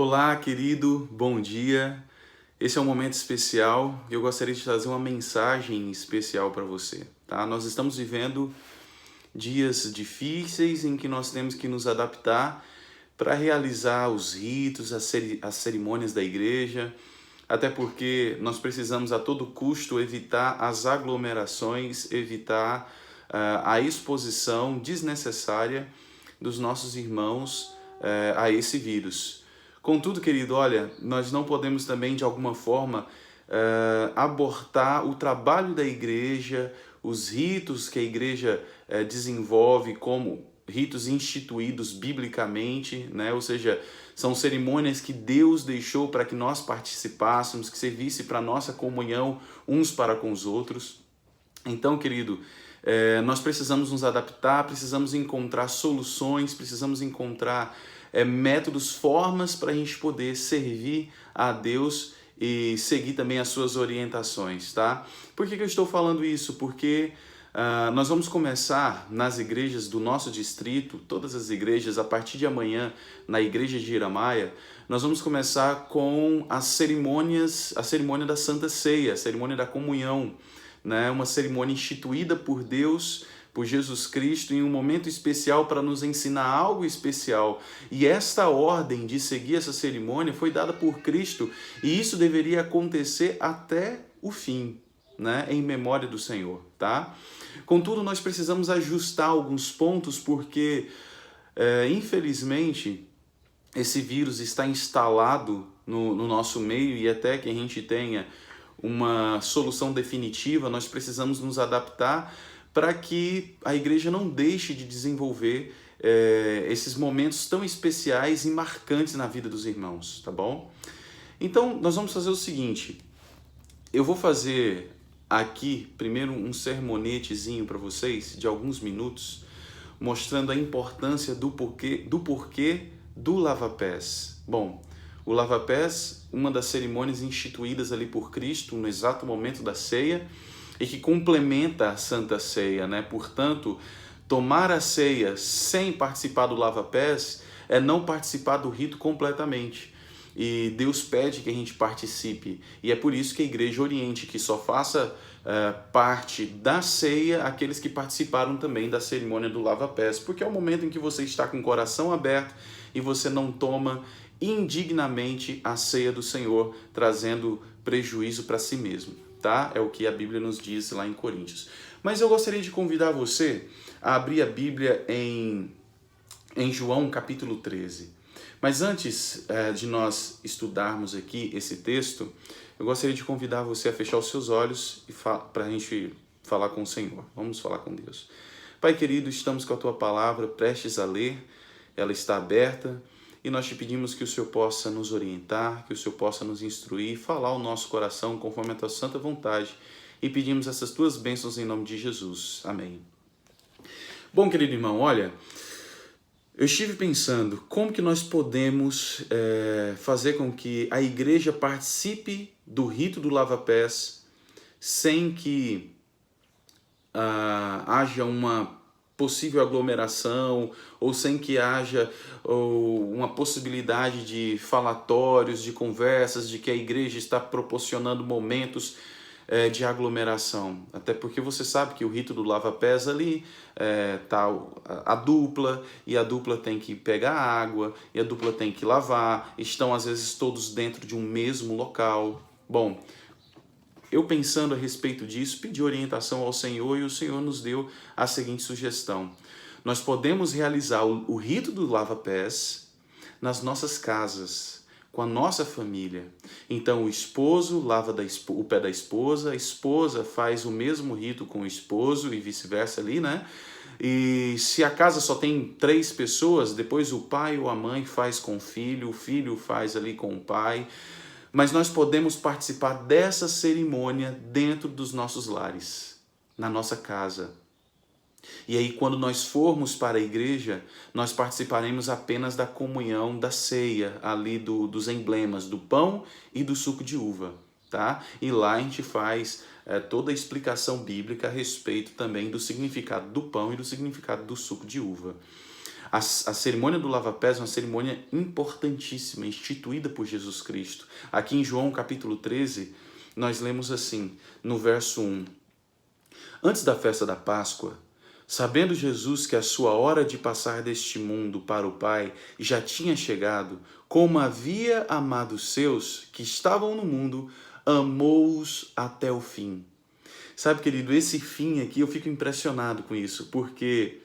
Olá, querido, bom dia. Esse é um momento especial e eu gostaria de trazer uma mensagem especial para você, tá? Nós estamos vivendo dias difíceis em que nós temos que nos adaptar para realizar os ritos, as cerimônias da igreja, até porque nós precisamos a todo custo evitar as aglomerações, evitar a exposição desnecessária dos nossos irmãos a esse vírus. Contudo, querido, olha, nós não podemos também, de alguma forma, abortar o trabalho da igreja, os ritos que a igreja desenvolve como ritos instituídos biblicamente, né? Ou seja, são cerimônias que Deus deixou para que nós participássemos, que servisse para a nossa comunhão uns para com os outros. Então, querido, nós precisamos nos adaptar, precisamos encontrar soluções, precisamos encontrar métodos, formas para a gente poder servir a Deus e seguir também as suas orientações, tá? Por que eu estou falando isso? Porque nós vamos começar nas igrejas do nosso distrito, todas as igrejas, a partir de amanhã, na igreja de Iramaia, nós vamos começar com as cerimônias, a cerimônia da Santa Ceia, a cerimônia da comunhão, né? Uma cerimônia instituída por Deus, por Jesus Cristo, em um momento especial para nos ensinar algo especial. E esta ordem de seguir essa cerimônia foi dada por Cristo, e isso deveria acontecer até o fim, né? Em memória do Senhor, tá? Contudo, nós precisamos ajustar alguns pontos, porque, infelizmente, esse vírus está instalado no nosso meio, e até que a gente tenha uma solução definitiva, nós precisamos nos adaptar para que a igreja não deixe de desenvolver esses momentos tão especiais e marcantes na vida dos irmãos, tá bom? Então, nós vamos fazer o seguinte, eu vou fazer aqui primeiro um sermonetezinho para vocês, de alguns minutos, mostrando a importância do porquê do lava-pés. Bom, o lava-pés, uma das cerimônias instituídas ali por Cristo no exato momento da ceia e que complementa a Santa Ceia, né? Portanto, tomar a ceia sem participar do lava-pés é não participar do rito completamente. E Deus pede que a gente participe. E é por isso que a igreja oriente que só faça parte da ceia aqueles que participaram também da cerimônia do lava-pés, porque é o momento em que você está com o coração aberto e você não toma indignamente a ceia do Senhor, trazendo prejuízo para si mesmo, tá? É o que a Bíblia nos diz lá em Coríntios. Mas eu gostaria de convidar você a abrir a Bíblia em João capítulo 13. Mas antes de nós estudarmos aqui esse texto, eu gostaria de convidar você a fechar os seus olhos e para a gente falar com o Senhor. Vamos falar com Deus. Pai querido, estamos com a Tua palavra prestes a ler, ela está aberta e nós te pedimos que o Senhor possa nos orientar, que o Senhor possa nos instruir, falar ao nosso coração conforme a Tua santa vontade e pedimos essas Tuas bênçãos em nome de Jesus. Amém. Bom, querido irmão, olha, eu estive pensando como que nós podemos fazer com que a igreja participe do rito do lava-pés sem que haja uma possível aglomeração ou sem que haja uma possibilidade de falatórios, de conversas, de que a igreja está proporcionando momentos de aglomeração, até porque você sabe que o rito do lava-pés ali tá a dupla, e a dupla tem que pegar água, e a dupla tem que lavar, estão às vezes todos dentro de um mesmo local. Bom, eu pensando a respeito disso, pedi orientação ao Senhor e o Senhor nos deu a seguinte sugestão: nós podemos realizar o rito do lava-pés nas nossas casas, com a nossa família. Então o esposo lava o pé da esposa, a esposa faz o mesmo rito com o esposo e vice-versa ali, né? E se a casa só tem 3 pessoas, depois o pai ou a mãe faz com o filho faz ali com o pai. Mas nós podemos participar dessa cerimônia dentro dos nossos lares, na nossa casa. E aí, quando nós formos para a igreja, nós participaremos apenas da comunhão, da ceia, ali dos emblemas, do pão e do suco de uva, tá? E lá a gente faz toda a explicação bíblica a respeito também do significado do pão e do significado do suco de uva. A cerimônia do lava-pés é uma cerimônia importantíssima, instituída por Jesus Cristo. Aqui em João capítulo 13, nós lemos assim, no verso 1. Antes da festa da Páscoa, sabendo Jesus que a sua hora de passar deste mundo para o Pai já tinha chegado, como havia amado os seus que estavam no mundo, amou-os até o fim. Sabe, querido, esse fim aqui eu fico impressionado com isso, porque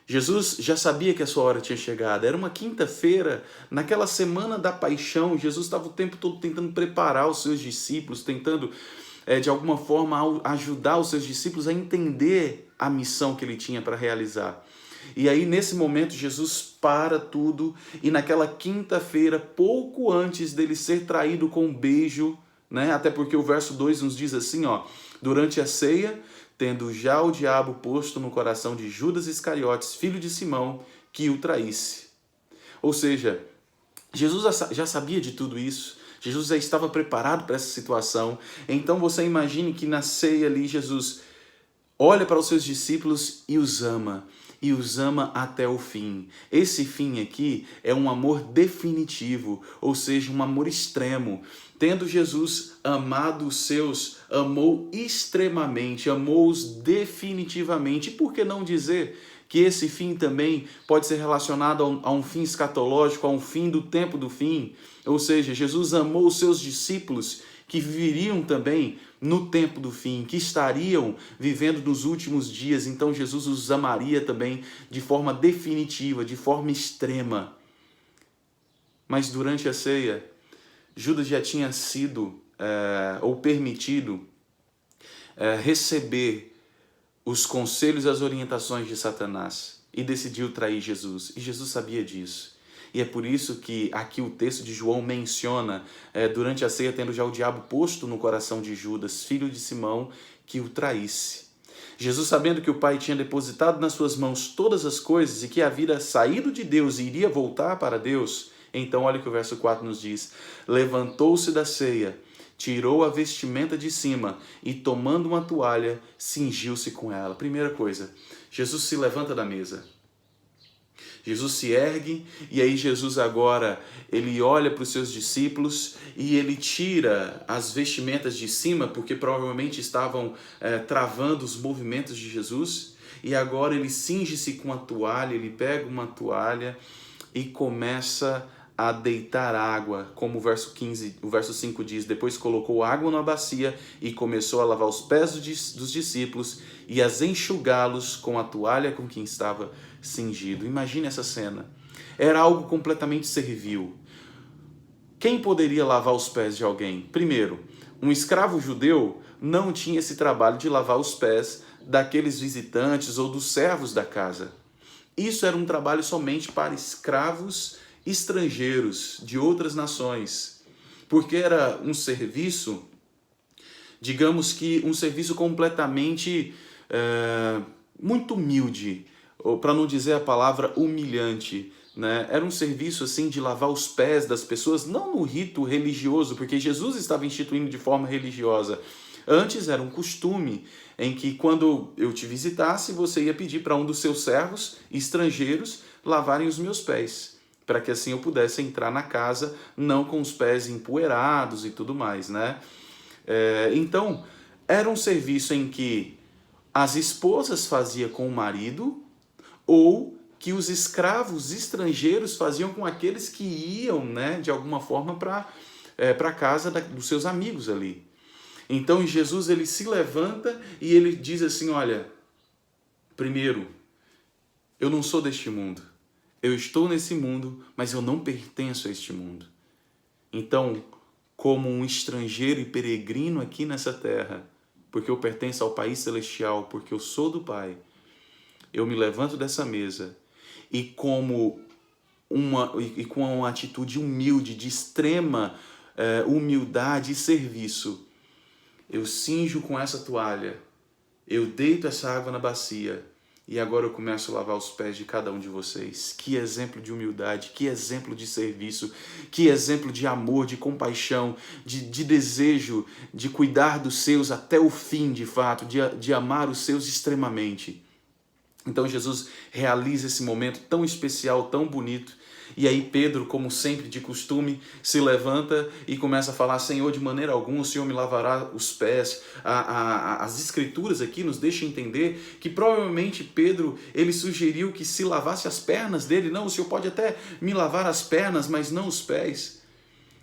Jesus já sabia que a sua hora tinha chegado. Era uma quinta-feira, naquela semana da paixão, Jesus estava o tempo todo tentando preparar os seus discípulos, tentando, de alguma forma, ajudar os seus discípulos a entender a missão que ele tinha para realizar. E aí, nesse momento, Jesus para tudo e naquela quinta-feira, pouco antes dele ser traído com um beijo, né? Até porque o verso 2 nos diz assim, ó, durante a ceia, tendo já o diabo posto no coração de Judas Iscariotes, filho de Simão, que o traísse. Ou seja, Jesus já sabia de tudo isso, Jesus já estava preparado para essa situação. Então você imagine que na ceia ali Jesus olha para os seus discípulos e os ama até o fim. Esse fim aqui é um amor definitivo, ou seja, um amor extremo. Tendo Jesus amado os seus, amou extremamente, amou-os definitivamente. E por que não dizer que esse fim também pode ser relacionado a um fim escatológico, a um fim do tempo do fim? Ou seja, Jesus amou os seus discípulos que viveriam também no tempo do fim, que estariam vivendo nos últimos dias. Então Jesus os amaria também de forma definitiva, de forma extrema. Mas durante a ceia, Judas já tinha sido ou permitido receber os conselhos e as orientações de Satanás e decidiu trair Jesus. E Jesus sabia disso. E é por isso que aqui o texto de João menciona, durante a ceia, tendo já o diabo posto no coração de Judas, filho de Simão, que o traísse. Jesus, sabendo que o Pai tinha depositado nas suas mãos todas as coisas e que havia saído de Deus e iria voltar para Deus, então olha o que o verso 4 nos diz, levantou-se da ceia, tirou a vestimenta de cima e tomando uma toalha, cingiu-se com ela. Primeira coisa, Jesus se levanta da mesa. Jesus se ergue e aí Jesus agora, ele olha para os seus discípulos e ele tira as vestimentas de cima, porque provavelmente estavam travando os movimentos de Jesus, e agora ele cinge-se com a toalha, ele pega uma toalha e começa a deitar água, como o verso 5 diz, depois colocou água na bacia e começou a lavar os pés dos discípulos e as enxugá-los com a toalha com que estava cingido. Imagine essa cena. Era algo completamente servil. Quem poderia lavar os pés de alguém? Primeiro, um escravo judeu não tinha esse trabalho de lavar os pés daqueles visitantes ou dos servos da casa. Isso era um trabalho somente para escravos estrangeiros de outras nações, porque era um serviço, digamos que um serviço completamente muito humilde, ou para não dizer a palavra humilhante, né? Era um serviço assim de lavar os pés das pessoas, não no rito religioso, porque Jesus estava instituindo de forma religiosa. Antes era um costume em que quando eu te visitasse, você ia pedir para um dos seus servos estrangeiros lavarem os meus pés, para que assim eu pudesse entrar na casa, não com os pés empoeirados e tudo mais, né? Então, era um serviço em que as esposas faziam com o marido, ou que os escravos estrangeiros faziam com aqueles que iam, né, de alguma forma, para a casa dos seus amigos ali. Então, Jesus, ele se levanta e ele diz assim, olha, primeiro, eu não sou deste mundo. Eu estou nesse mundo, mas eu não pertenço a este mundo. Então, como um estrangeiro e peregrino aqui nessa terra, porque eu pertenço ao país celestial, porque eu sou do Pai, eu me levanto dessa mesa e com uma atitude humilde, de extrema humildade e serviço, eu cinjo com essa toalha, eu deito essa água na bacia, e agora eu começo a lavar os pés de cada um de vocês. Que exemplo de humildade, que exemplo de serviço, que exemplo de amor, de compaixão, de desejo, de cuidar dos seus até o fim, de fato, de amar os seus extremamente. Então Jesus realiza esse momento tão especial, tão bonito. E aí Pedro, como sempre de costume, se levanta e começa a falar: Senhor, de maneira alguma o Senhor me lavará os pés. As escrituras aqui nos deixam entender que provavelmente Pedro, ele sugeriu que se lavasse as pernas dele. Não, o Senhor pode até me lavar as pernas, mas não os pés.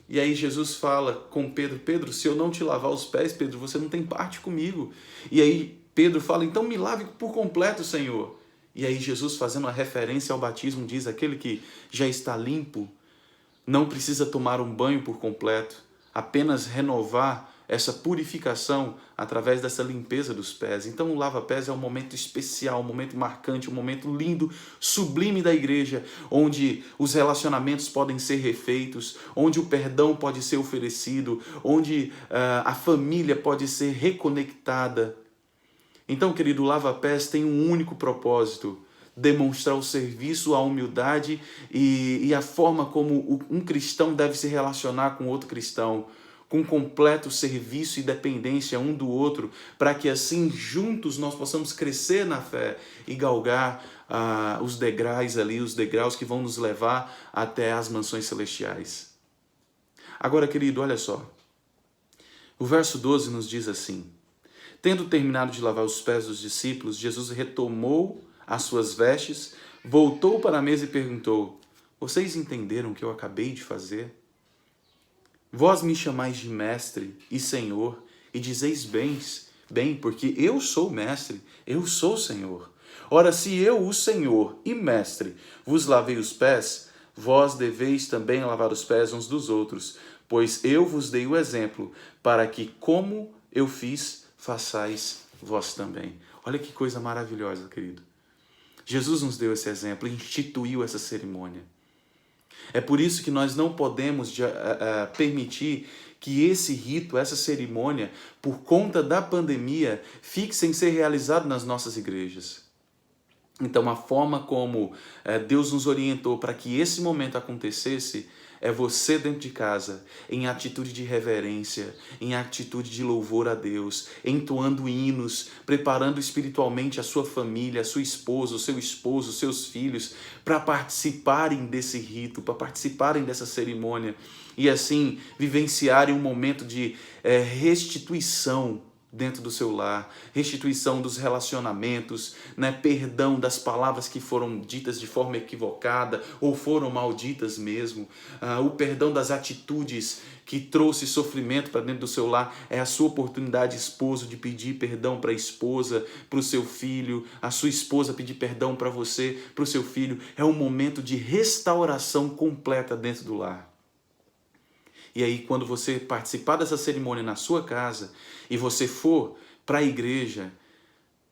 E aí Jesus fala com Pedro: Pedro, se eu não te lavar os pés, Pedro, você não tem parte comigo. E aí Pedro fala: então me lave por completo, Senhor. E aí Jesus, fazendo uma referência ao batismo, diz: aquele que já está limpo não precisa tomar um banho por completo, apenas renovar essa purificação através dessa limpeza dos pés. Então o lava-pés é um momento especial, um momento marcante, um momento lindo, sublime da igreja, onde os relacionamentos podem ser refeitos, onde o perdão pode ser oferecido, onde a família pode ser reconectada. Então, querido, o lava-pés tem um único propósito: demonstrar o serviço, a humildade e a forma como um cristão deve se relacionar com outro cristão, com completo serviço e dependência um do outro, para que assim juntos nós possamos crescer na fé e galgar os degraus ali, os degraus que vão nos levar até as mansões celestiais. Agora, querido, olha só. O verso 12 nos diz assim: tendo terminado de lavar os pés dos discípulos, Jesus retomou as suas vestes, voltou para a mesa e perguntou: vocês entenderam o que eu acabei de fazer? Vós me chamais de mestre e senhor, e dizeis bem, porque eu sou mestre, eu sou senhor. Ora, se eu, o senhor e mestre, vos lavei os pés, vós deveis também lavar os pés uns dos outros, pois eu vos dei o exemplo, para que, como eu fiz, façais vós também. Olha que coisa maravilhosa, querido. Jesus nos deu esse exemplo, instituiu essa cerimônia. É por isso que nós não podemos permitir que esse rito, essa cerimônia, por conta da pandemia, fique sem ser realizado nas nossas igrejas. Então, a forma como Deus nos orientou para que esse momento acontecesse é você dentro de casa, em atitude de reverência, em atitude de louvor a Deus, entoando hinos, preparando espiritualmente a sua família, a sua esposa, o seu esposo, os seus filhos, para participarem desse rito, para participarem dessa cerimônia e assim vivenciarem um momento de restituição dentro do seu lar, restituição dos relacionamentos, né? Perdão das palavras que foram ditas de forma equivocada ou foram malditas mesmo, o perdão das atitudes que trouxe sofrimento para dentro do seu lar. É a sua oportunidade, esposo, de pedir perdão para a esposa, para o seu filho, a sua esposa pedir perdão para você, para o seu filho. É um momento de restauração completa dentro do lar. E aí, quando você participar dessa cerimônia na sua casa e você for para a igreja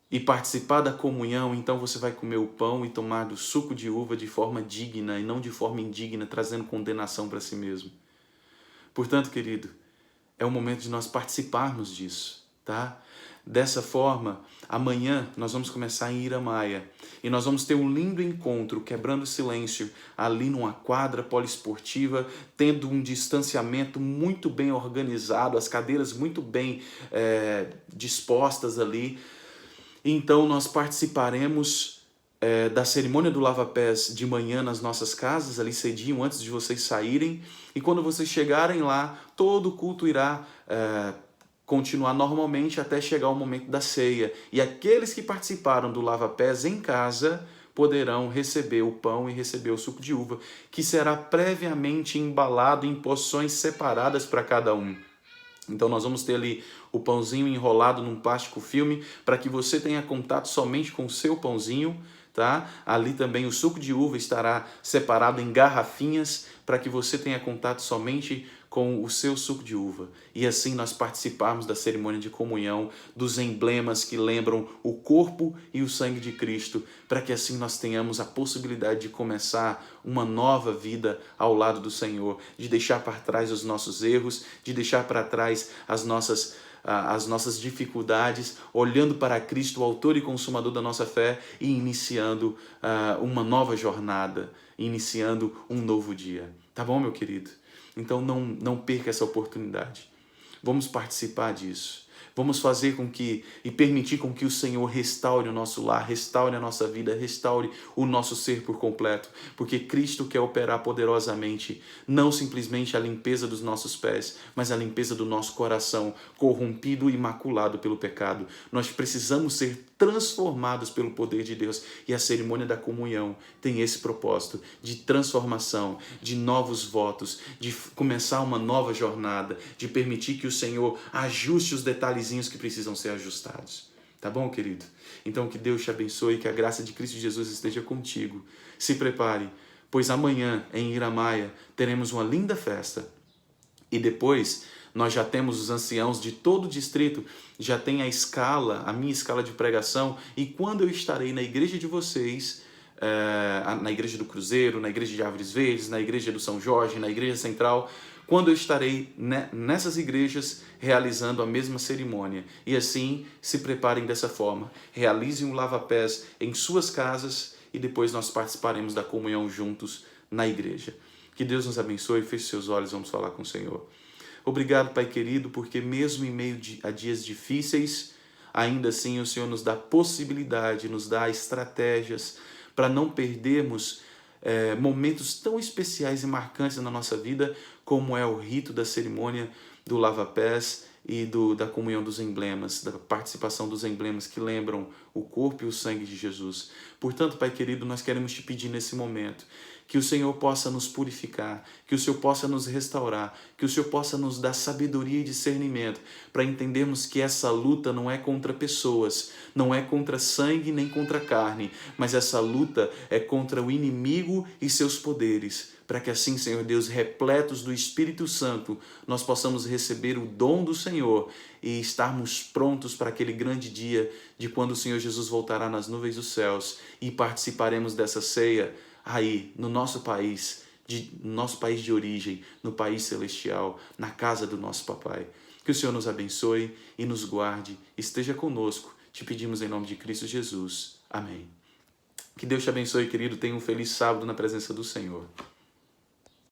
e participar da comunhão, então você vai comer o pão e tomar do suco de uva de forma digna e não de forma indigna, trazendo condenação para si mesmo. Portanto, querido, é o momento de nós participarmos disso, tá? Dessa forma, amanhã nós vamos começar em Iramaia e nós vamos ter um lindo encontro, quebrando o silêncio, ali numa quadra poliesportiva, tendo um distanciamento muito bem organizado, as cadeiras muito bem dispostas ali. Então nós participaremos da cerimônia do lava-pés de manhã nas nossas casas, ali cedinho, antes de vocês saírem. E quando vocês chegarem lá, todo o culto irá continuar normalmente até chegar o momento da ceia. E aqueles que participaram do lava-pés em casa poderão receber o pão e receber o suco de uva, que será previamente embalado em porções separadas para cada um. Então nós vamos ter ali o pãozinho enrolado num plástico filme para que você tenha contato somente com o seu pãozinho, tá? Ali também o suco de uva estará separado em garrafinhas para que você tenha contato somente com o seu suco de uva. E assim nós participarmos da cerimônia de comunhão, dos emblemas que lembram o corpo e o sangue de Cristo, para que assim nós tenhamos a possibilidade de começar uma nova vida ao lado do Senhor, de deixar para trás os nossos erros, de deixar para trás as nossas dificuldades, olhando para Cristo, o autor e consumador da nossa fé, e iniciando uma nova jornada, iniciando um novo dia. Tá bom, meu querido? Então não perca essa oportunidade. Vamos participar disso. Vamos fazer com que e permitir com que o Senhor restaure o nosso lar, restaure a nossa vida, restaure o nosso ser por completo, porque Cristo quer operar poderosamente, não simplesmente a limpeza dos nossos pés, mas a limpeza do nosso coração, corrompido e maculado pelo pecado. Nós precisamos ser transformados pelo poder de Deus, e a cerimônia da comunhão tem esse propósito de transformação, de novos votos, de começar uma nova jornada, de permitir que o Senhor ajuste os detalhezinhos que precisam ser ajustados. Tá bom, querido? Então que Deus te abençoe, que a graça de Cristo Jesus esteja contigo. Se prepare, pois amanhã em Iramaia teremos uma linda festa, e depois nós já temos os anciãos de todo o distrito, já tem a minha escala de pregação, e quando eu estarei na igreja de vocês, na igreja do Cruzeiro, na igreja de Árvores Verdes, na igreja do São Jorge, na igreja central, quando eu estarei nessas igrejas realizando a mesma cerimônia. E assim, se preparem dessa forma, realizem um lava-pés em suas casas, e depois nós participaremos da comunhão juntos na igreja. Que Deus nos abençoe, feche seus olhos, vamos falar com o Senhor. Obrigado, Pai querido, porque mesmo em meio a dias difíceis, ainda assim o Senhor nos dá possibilidade, nos dá estratégias para não perdermos momentos tão especiais e marcantes na nossa vida, como é o rito da cerimônia do lava-pés e da comunhão dos emblemas, da participação dos emblemas que lembram o corpo e o sangue de Jesus. Portanto, Pai querido, nós queremos te pedir nesse momento que o Senhor possa nos purificar, que o Senhor possa nos restaurar, que o Senhor possa nos dar sabedoria e discernimento para entendermos que essa luta não é contra pessoas, não é contra sangue nem contra carne, mas essa luta é contra o inimigo e seus poderes, para que assim, Senhor Deus, repletos do Espírito Santo, nós possamos receber o dom do Senhor e estarmos prontos para aquele grande dia de quando o Senhor Jesus voltará nas nuvens dos céus, e participaremos dessa ceia aí no nosso país de origem, no país celestial, na casa do nosso papai. Que o Senhor nos abençoe e nos guarde, esteja conosco, te pedimos em nome de Cristo Jesus. Amém. Que Deus te abençoe, querido, tenha um feliz sábado na presença do Senhor.